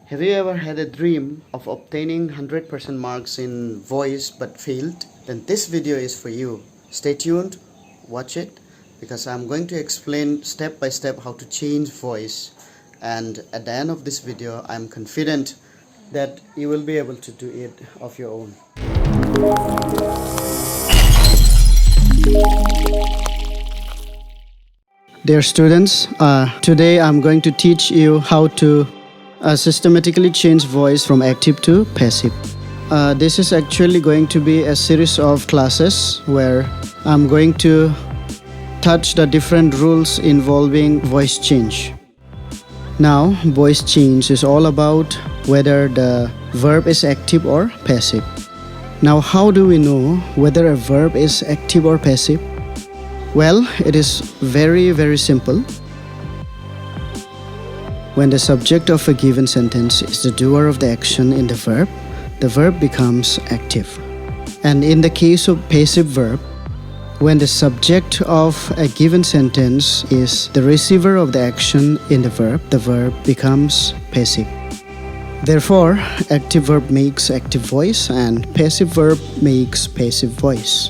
Have you ever had a dream of obtaining 100% marks in voice but failed? Then this video is for you. Stay tuned, watch it, because I'm going to explain step by step how to change voice, and at the end of this video I'm confident that you will be able to do it of your own. Dear students, today I'm going to teach you how to systematically change voice from active to passive. This is actually going to be a series of classes where I'm going to touch the different rules involving voice change. Now, voice change is all about whether the verb is active or passive. Now, how do we know whether a verb is active or passive? Well, it is very simple. When the subject of a given sentence is the doer of the action in the verb becomes active. And in the case of passive verb, when the subject of a given sentence is the receiver of the action in the verb becomes passive. Therefore, active verb makes active voice and passive verb makes passive voice.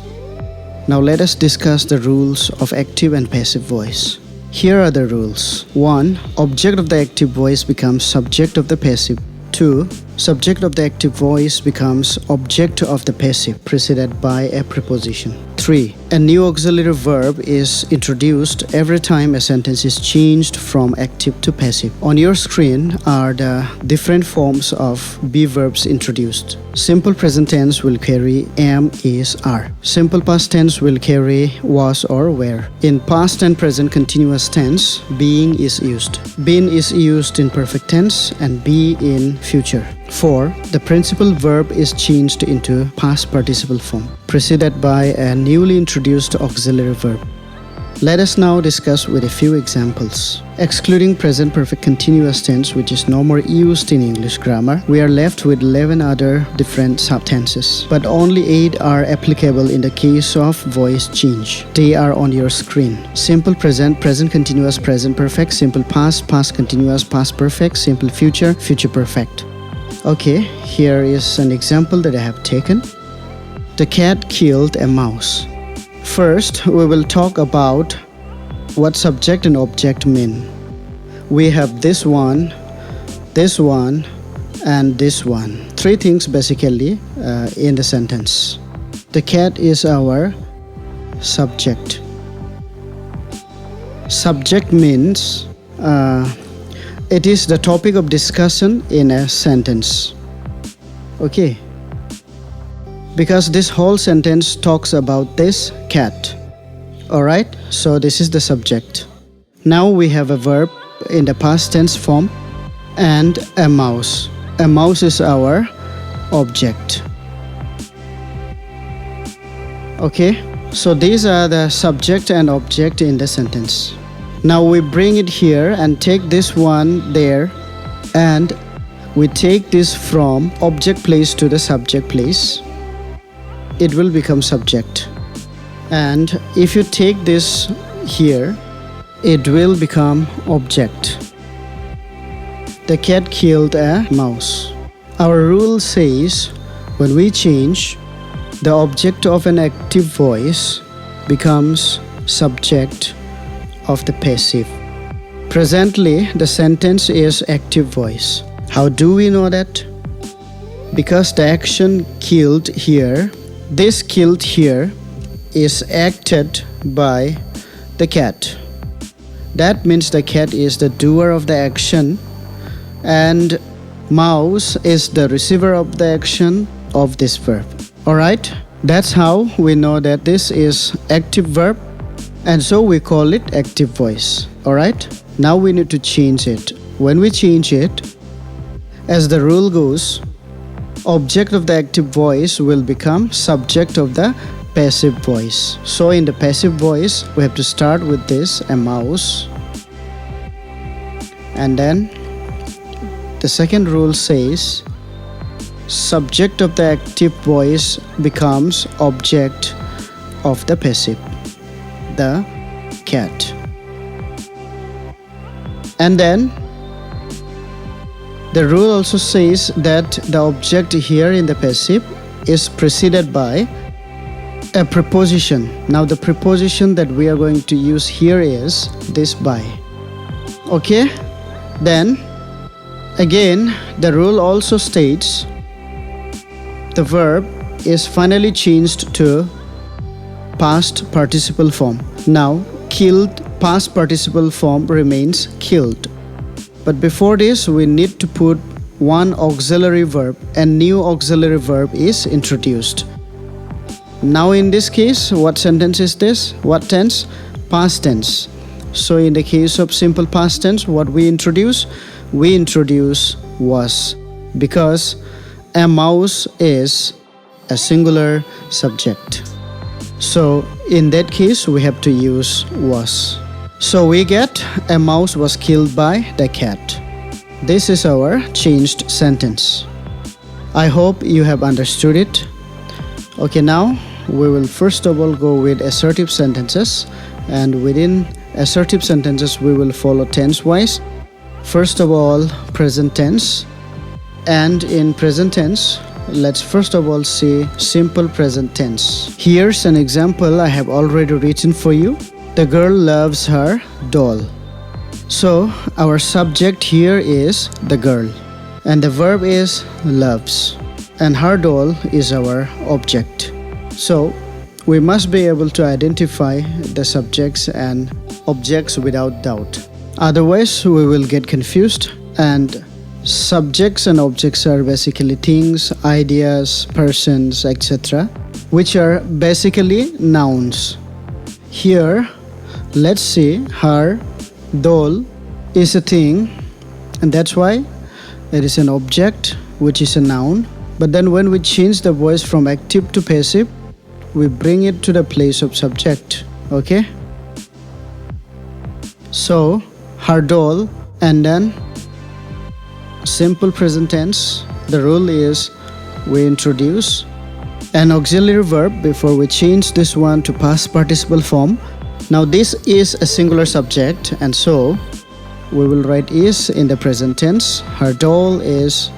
Now let us discuss the rules of active and passive voice. Here are the rules. 1. Object of the active voice becomes subject of the passive. 2. Subject of the active voice becomes object of the passive, preceded by a preposition. 3. A new auxiliary verb is introduced every time a sentence is changed from active to passive. On your screen are the different forms of be verbs introduced. Simple present tense will carry am, is, are. Simple past tense will carry was or were. In past and present continuous tense, being is used. Been is used in perfect tense and be in future. 4. The principal verb is changed into past participle form, preceded by a newly introduced auxiliary verb. Let us now discuss with a few examples. Excluding present perfect continuous tense, which is no more used in English grammar, we are left with 11 other different subtenses. But only 8 are applicable in the case of voice change. They are on your screen. Simple present, present continuous, present perfect, simple past, past continuous, past perfect, simple future, future perfect. Okay, here is an example that I have taken. The cat killed a mouse. First, we will talk about what subject and object mean. We have this one, and this one. 3 things basically in the sentence. The cat is our subject. Subject means it is the topic of discussion in a sentence. Okay. Because this whole sentence talks about this cat. Alright, so this is the subject. Now we have a verb in the past tense form and a mouse. A mouse is our object. Okay, so these are the subject and object in the sentence. Now we bring it here and take this one there, and we take this from object place to the subject place. It will become subject. And if you take this here, it will become object. The cat killed a mouse. Our rule says when we change, the object of an active voice becomes subject of the passive. Presently, the sentence is active voice. How do we know that? Because the action killed here, this killed here, is acted by the cat. That means the cat is the doer of the action and mouse is the receiver of the action of this verb. Alright? That's how we know that this is active verb, and so we call it active voice. Alright? Now we need to change it. When we change it, as the rule goes, object of the active voice will become subject of the passive voice. So in the passive voice, we have to start with this, a mouse. And then the second rule says subject of the active voice becomes object of the passive, the cat. And then The rule also says that the object here in the passive is preceded by a preposition. Now the preposition that we are going to use here is this by. Okay? Then again, the rule also states the verb is finally changed to past participle form. Now killed past participle form remains killed. But before this, we need to put one auxiliary verb, and new auxiliary verb is introduced. Now in this case, what sentence is this? What tense? Past tense. So in the case of simple past tense, what we introduce? We introduce was, because a mouse is a singular subject. So in that case, we have to use was. So we get a mouse was killed by the cat. This is our changed sentence. I hope you have understood it. Okay, now we will first of all go with assertive sentences, and within assertive sentences we will follow tense wise. First of all, present tense. And in present tense, let's first of all see simple present tense. Here's an example I have already written for you. The girl loves her doll. So our subject here is the girl, and the verb is loves, and her doll is our object. So we must be able to identify the subjects and objects without doubt. Otherwise we will get confused, and subjects and objects are basically things, ideas, persons, etc., which are basically nouns. Here, let's see, her doll is a thing, and that's why it is an object, which is a noun. But then when we change the voice from active to passive, we bring it to the place of subject. Okay? So, her doll, and then simple present tense, the rule is we introduce an auxiliary verb before we change this one to past participle form. Now this is a singular subject, and so we will write is in the present tense. Her doll is,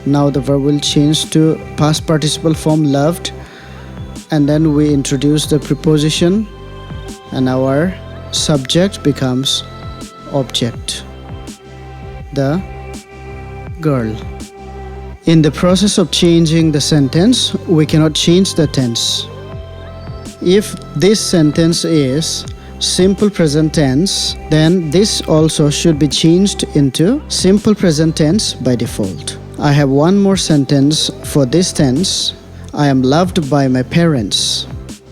now the verb will change to past participle form loved, and then we introduce the preposition, and our subject becomes object, the girl. In the process of changing the sentence, we cannot change the tense. If this sentence is simple present tense, then this also should be changed into simple present tense by default. I have one more sentence for this tense. I am loved by my parents.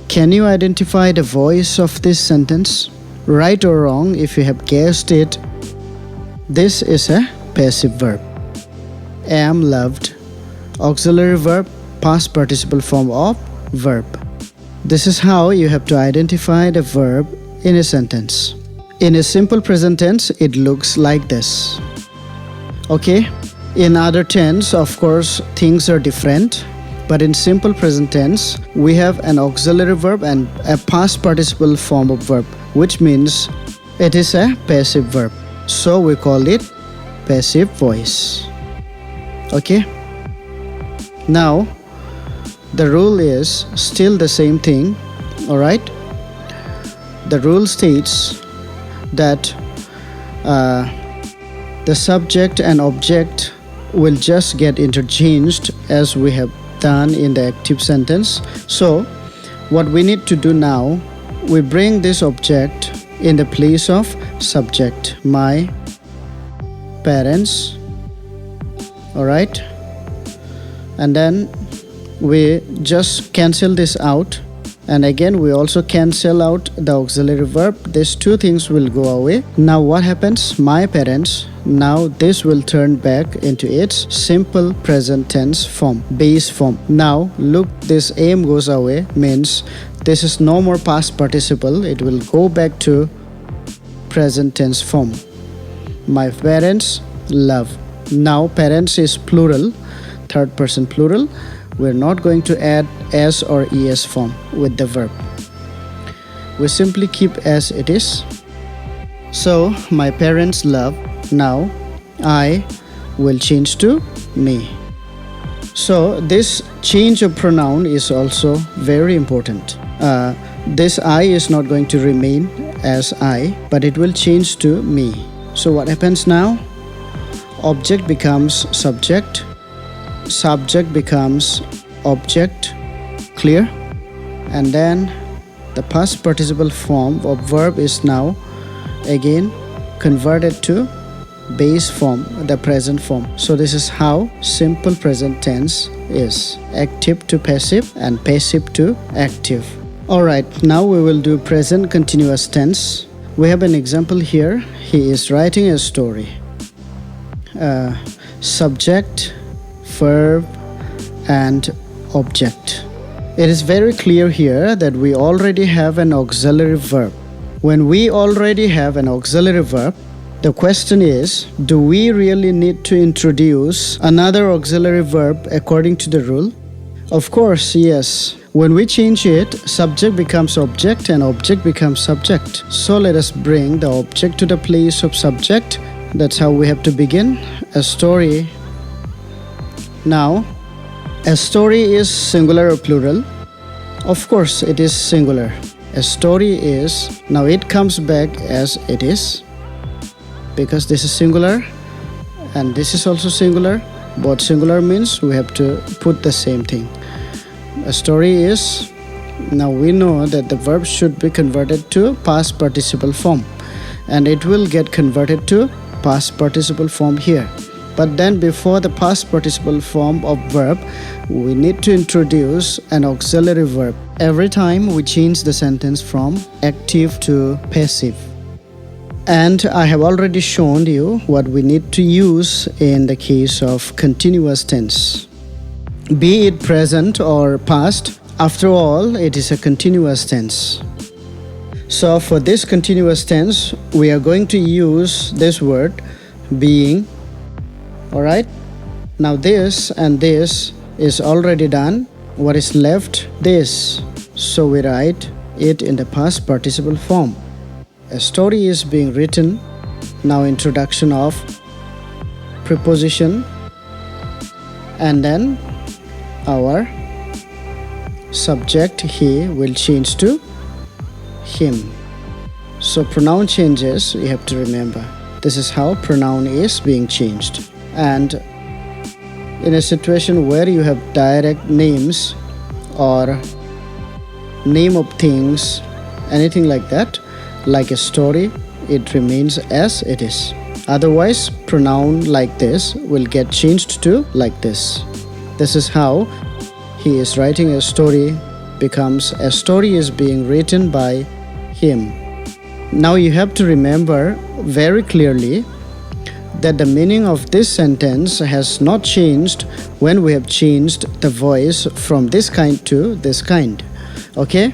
Can you identify the voice of this sentence? Right or wrong, if you have guessed it, this is a passive verb. Am loved, auxiliary verb, past participle form of verb. This is how you have to identify the verb in a sentence. In a simple present tense, it looks like this. Okay? In other tense, of course, things are different. But in simple present tense, we have an auxiliary verb and a past participle form of verb, which means it is a passive verb. So we call it passive voice. Okay? Now, the rule is still the same thing, alright? The rule states that the subject and object will just get interchanged as we have done in the active sentence. So, what we need to do now, we bring this object in the place of subject, my parents, alright? And then we just cancel this out, and again we also cancel out the auxiliary verb. These two things will go away. Now what happens? My parents, now this will turn back into its simple present tense form, base form. Now look, this am goes away, means this is no more past participle. It will go back to present tense form. My parents love. Now parents is plural, third person plural. We're not going to add s or es form with the verb. We simply keep as it is. So my parents love. Now I will change to me. So this change of pronoun is also very important. This I is not going to remain as I, but it will change to me. So what happens now? Object becomes subject, subject becomes object, clear? And then the past participle form of verb is now again converted to base form, the present form. So this is how simple present tense is: active to passive and passive to active. Alright, now we will do present continuous tense. We have an example here. He is writing a story. Subject, verb, and object. It is very clear here that we already have an auxiliary verb. When we already have an auxiliary verb, the question is, do we really need to introduce another auxiliary verb according to the rule? Of course, yes. When we change it, subject becomes object and object becomes subject. So let us bring the object to the place of subject. That's how we have to begin. A story. Now, a story is singular or plural? Of course, it is singular. A story is, now it comes back as it is, because this is singular and this is also singular. Both singular means we have to put the same thing. A story is, now we know that the verb should be converted to past participle form, and it will get converted to past participle form here. But then before the past participle form of verb, we need to introduce an auxiliary verb every time we change the sentence from active to passive. And I have already shown you what we need to use in the case of continuous tense. Be it present or past, after all, it is a continuous tense. So for this continuous tense, we are going to use this word, being. Alright? Now this and this is already done. What is left? This. So we write it in the past participle form. A story is being written. Now introduction of preposition, and then our subject he will change to him. So pronoun changes, you have to remember. This is how pronoun is being changed. And in a situation where you have direct names or name of things, anything like that, like a story, it remains as it is. Otherwise, pronoun like this will get changed to like this. This is how he is writing a story becomes a story is being written by him. Now you have to remember very clearly that the meaning of this sentence has not changed when we have changed the voice from this kind to this kind. Okay?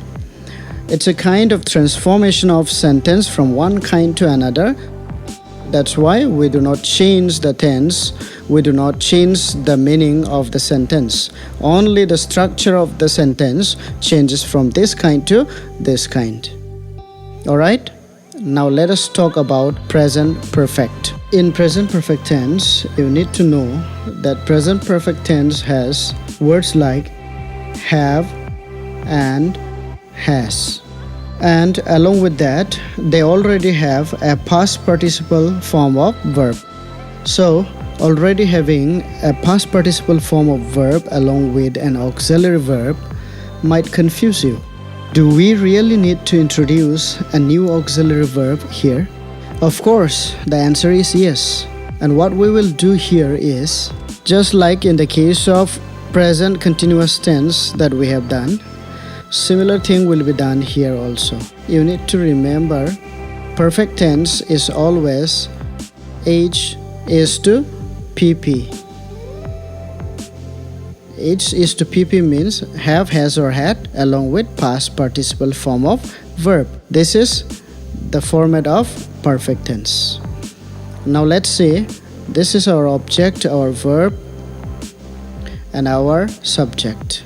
It's a kind of transformation of sentence from one kind to another. That's why we do not change the tense, we do not change the meaning of the sentence. Only the structure of the sentence changes from this kind to this kind. Alright? Now let us talk about present perfect. In present perfect tense, you need to know that present perfect tense has words like have and has. And along with that, they already have a past participle form of verb. So, already having a past participle form of verb along with an auxiliary verb might confuse you. Do we really need to introduce a new auxiliary verb here? Of course, the answer is yes. And what we will do here is, just like in the case of present continuous tense that we have done, similar thing will be done here also. You need to remember, perfect tense is always H is to PP. H is to PP means have, has or had along with past participle form of verb. This is the format of perfect tense. Now let's say this is our object, our verb, and our subject.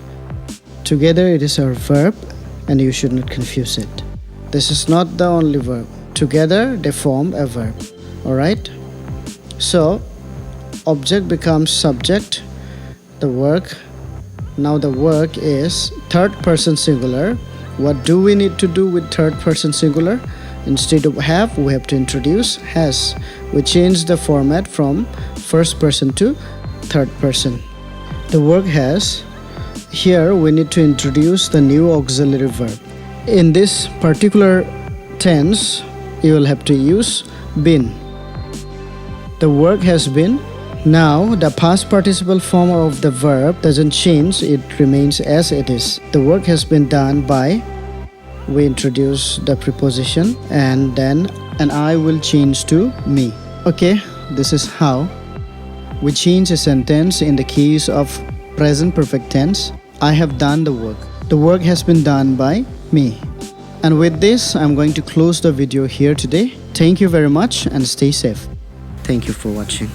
Together it is our verb, and you should not confuse it. This is not the only verb. Together they form a verb. Alright? So, object becomes subject, the work. Now the work is third person singular. What do we need to do with third person singular? Instead of have, we have to introduce has. We change the format from first person to third person. The work has. Here we need to introduce the new auxiliary verb. In this particular tense, you will have to use been. The work has been. Now the past participle form of the verb doesn't change, it remains as it is. The work has been done by. We introduce the preposition and then an I will change to me. Okay, this is how we change a sentence in the case of present perfect tense. I have done the work. The work has been done by me. And with this, I'm going to close the video here today. Thank you very much and stay safe. Thank you for watching.